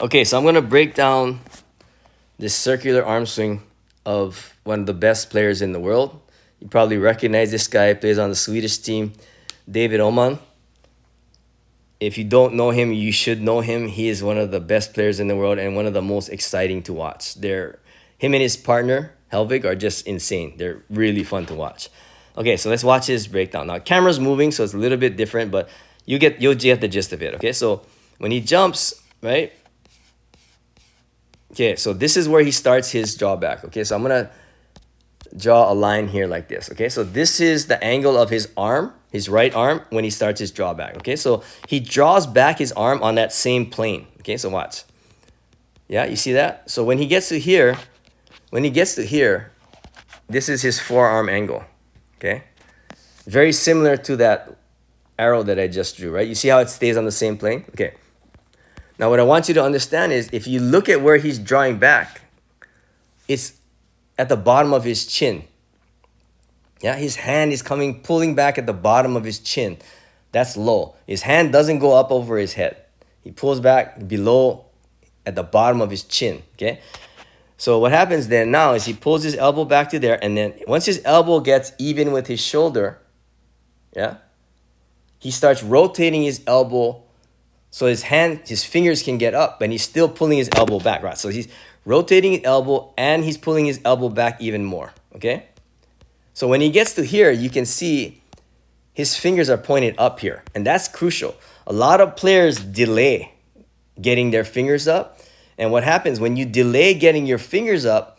Okay, so I'm going to break down this circular arm swing of one of the best players in the world. You probably recognize this guy, plays on the Swedish team, David Oman. If you don't know him, you should know him. He is one of the best players in the world and one of the most exciting to watch. Him and his partner, Helvig, are just insane. They're really fun to watch. Okay, so let's watch his breakdown. Now, camera's moving, so it's a little bit different, but you'll get the gist of it, okay? So when he jumps, right? Okay, so this is where he starts his drawback, okay? So I'm going to draw a line here like this, okay? So this is the angle of his arm, his right arm, when he starts his drawback, okay? So he draws back his arm on that same plane, okay? So watch. Yeah, you see that? So when he gets to here, this is his forearm angle, okay? Very similar to that arrow that I just drew, right? You see how it stays on the same plane? Okay. Now, what I want you to understand is if you look at where he's drawing back, it's at the bottom of his chin. Yeah, his hand is pulling back at the bottom of his chin. That's low. His hand doesn't go up over his head. He pulls back below at the bottom of his chin, okay? So what happens then now is he pulls his elbow back to there, and then once his elbow gets even with his shoulder, yeah, he starts rotating his elbow so his fingers can get up, and he's still pulling his elbow back, right? So he's rotating his elbow, and he's pulling his elbow back even more, okay? So when he gets to here, you can see his fingers are pointed up here, and that's crucial. A lot of players delay getting their fingers up, and what happens when you delay getting your fingers up,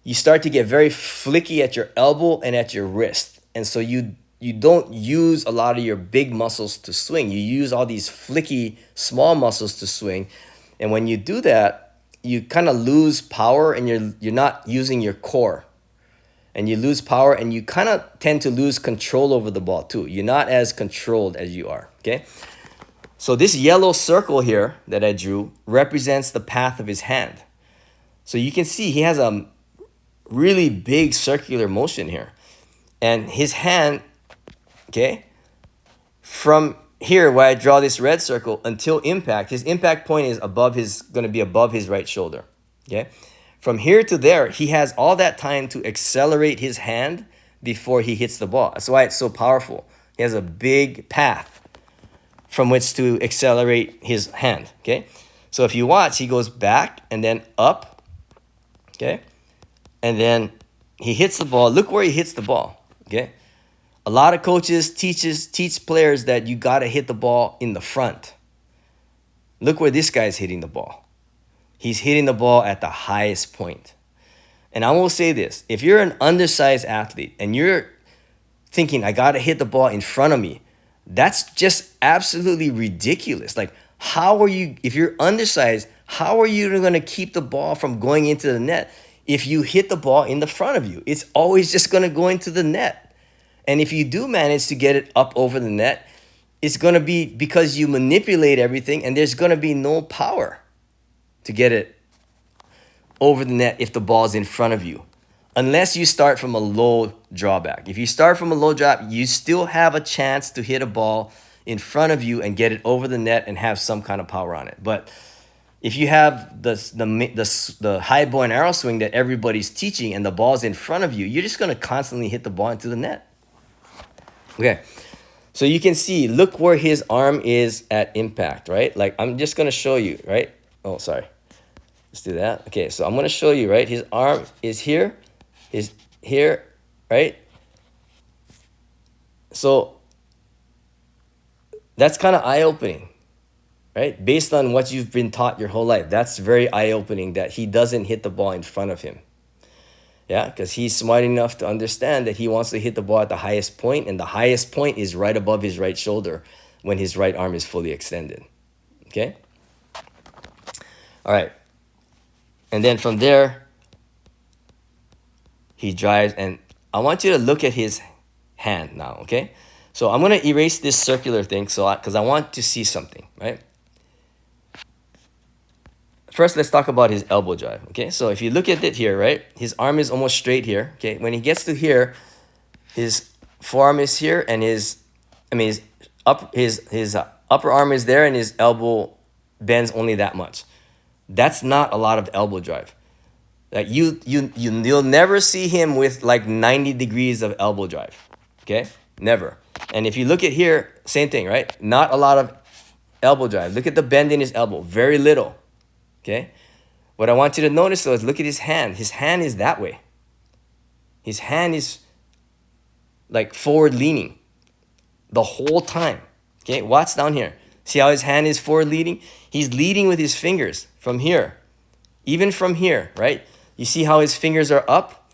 you start to get very flicky at your elbow and at your wrist, and so you don't use a lot of your big muscles to swing. You use all these flicky small muscles to swing. And when you do that, you kind of lose power, and you're not using your core. And you lose power, and you kind of tend to lose control over the ball too. You're not as controlled as you are, okay? So this yellow circle here that I drew represents the path of his hand. So you can see he has a really big circular motion here. And his hand, okay, from here where I draw this red circle until impact, his impact point is going to be above his right shoulder, okay? From here to there, he has all that time to accelerate his hand before he hits the ball. That's why it's so powerful. He has a big path from which to accelerate his hand, okay? So if you watch, he goes back and then up, okay? And then he hits the ball. Look where he hits the ball, okay? A lot of coaches teach players that you got to hit the ball in the front. Look where this guy's hitting the ball. He's hitting the ball at the highest point. And I will say this, if you're an undersized athlete and you're thinking, I got to hit the ball in front of me, that's just absolutely ridiculous. Like, if you're undersized, how are you going to keep the ball from going into the net if you hit the ball in the front of you? It's always just going to go into the net. And if you do manage to get it up over the net, it's going to be because you manipulate everything, and there's going to be no power to get it over the net if the ball's in front of you, unless you start from a low drawback. If you start from a low drop, you still have a chance to hit a ball in front of you and get it over the net and have some kind of power on it. But if you have the high bow and arrow swing that everybody's teaching and the ball's in front of you, you're just going to constantly hit the ball into the net. Okay, so you can see, look where his arm is at impact, right? Like, I'm just going to show you, right? Oh, sorry. Let's do that. Okay, so I'm going to show you, right? His arm is here, right? So that's kind of eye-opening, right? Based on what you've been taught your whole life, that's very eye-opening that he doesn't hit the ball in front of him. Yeah, because he's smart enough to understand that he wants to hit the ball at the highest point, and the highest point is right above his right shoulder when his right arm is fully extended. Okay? All right. And then from there, he drives, and I want you to look at his hand now, okay? So I'm going to erase this circular thing because I want to see something, right? First, let's talk about his elbow drive, okay? So if you look at it here, right? His arm is almost straight here, okay? When he gets to here, his forearm is here, and his upper arm is there, and his elbow bends only that much. That's not a lot of elbow drive. Like you'll never see him with like 90 degrees of elbow drive. Okay? Never. And if you look at here, same thing, right? Not a lot of elbow drive. Look at the bend in his elbow. Very little. Okay? What I want you to notice though is look at his hand. His hand is that way. His hand is like forward leaning the whole time. Okay? Watch down here. See how his hand is forward leading? He's leading with his fingers from here. Even from here, right? You see how his fingers are up?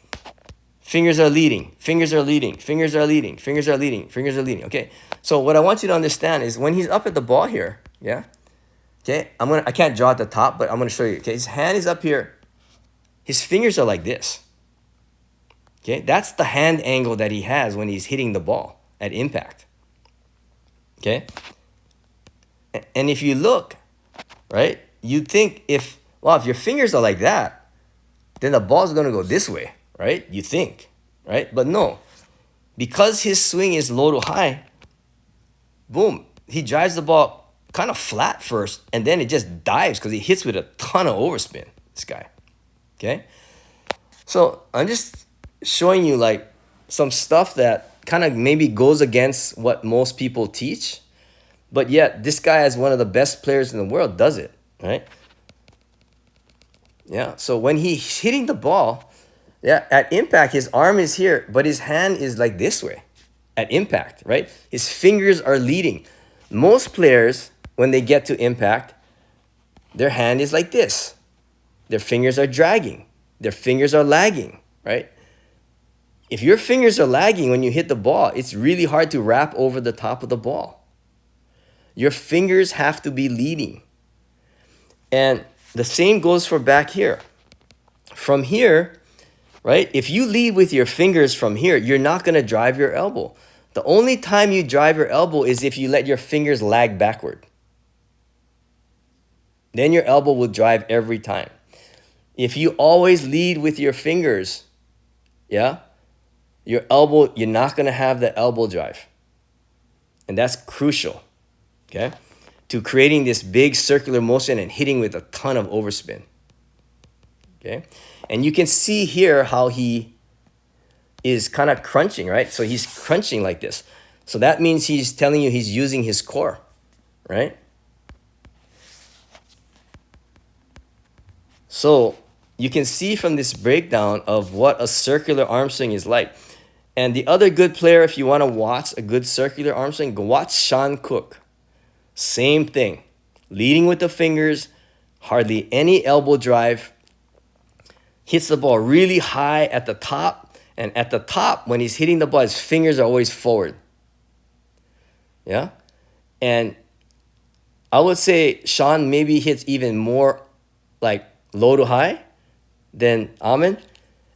Fingers are leading, fingers are leading, fingers are leading, fingers are leading, fingers are leading. Okay, so what I want you to understand is when he's up at the ball here, yeah? Okay, I can't draw at the top, but I'm gonna show you. Okay, his hand is up here. His fingers are like this. Okay, that's the hand angle that he has when he's hitting the ball at impact. Okay, and if you look, right, you'd think if your fingers are like that, then the ball's gonna go this way, right? You think, right? But no, because his swing is low to high, boom, he drives the ball kind of flat first, and then it just dives because he hits with a ton of overspin, this guy, okay? So I'm just showing you like some stuff that kind of maybe goes against what most people teach, but yet this guy as one of the best players in the world does it, right? Yeah, so when he's hitting the ball, yeah, at impact, his arm is here, but his hand is like this way at impact, right? His fingers are leading. Most players, when they get to impact, their hand is like this. Their fingers are dragging. Their fingers are lagging, right? If your fingers are lagging when you hit the ball, it's really hard to wrap over the top of the ball. Your fingers have to be leading. And the same goes for back here. From here, right? If you lead with your fingers from here, you're not going to drive your elbow. The only time you drive your elbow is if you let your fingers lag backward. Then your elbow will drive every time. If you always lead with your fingers, yeah, your elbow, you're not going to have the elbow drive. And that's crucial, okay, to creating this big circular motion and hitting with a ton of overspin. Okay, and you can see here how he is kind of crunching, right? So he's crunching like this. So that means he's telling you he's using his core, right? So you can see from this breakdown of what a circular arm swing is like. And the other good player, if you want to watch a good circular arm swing, go watch Sean Cook. Same thing. Leading with the fingers, hardly any elbow drive. Hits the ball really high at the top. And at the top, when he's hitting the ball, his fingers are always forward. Yeah? And I would say Sean maybe hits even more like low to high than Amin.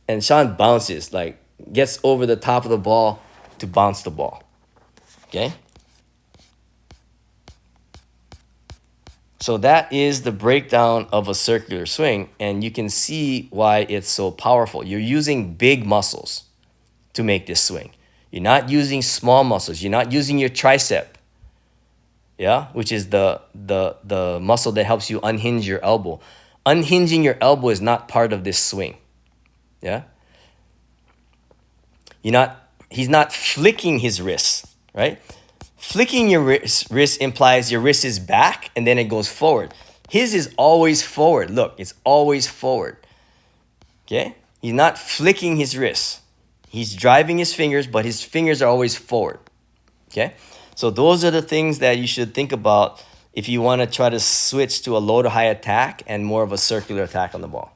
And Sean bounces, like gets over the top of the ball to bounce the ball. Okay? So that is the breakdown of a circular swing, and you can see why it's so powerful. You're using big muscles to make this swing. You're not using small muscles. You're not using your tricep, yeah, which is the muscle that helps you unhinge your elbow. Unhinging your elbow is not part of this swing, yeah. He's not flicking his wrists, right? Flicking your wrist implies your wrist is back and then it goes forward. His is always forward. Look, it's always forward. Okay? He's not flicking his wrists. He's driving his fingers, but his fingers are always forward. Okay? So those are the things that you should think about if you want to try to switch to a low to high attack and more of a circular attack on the ball.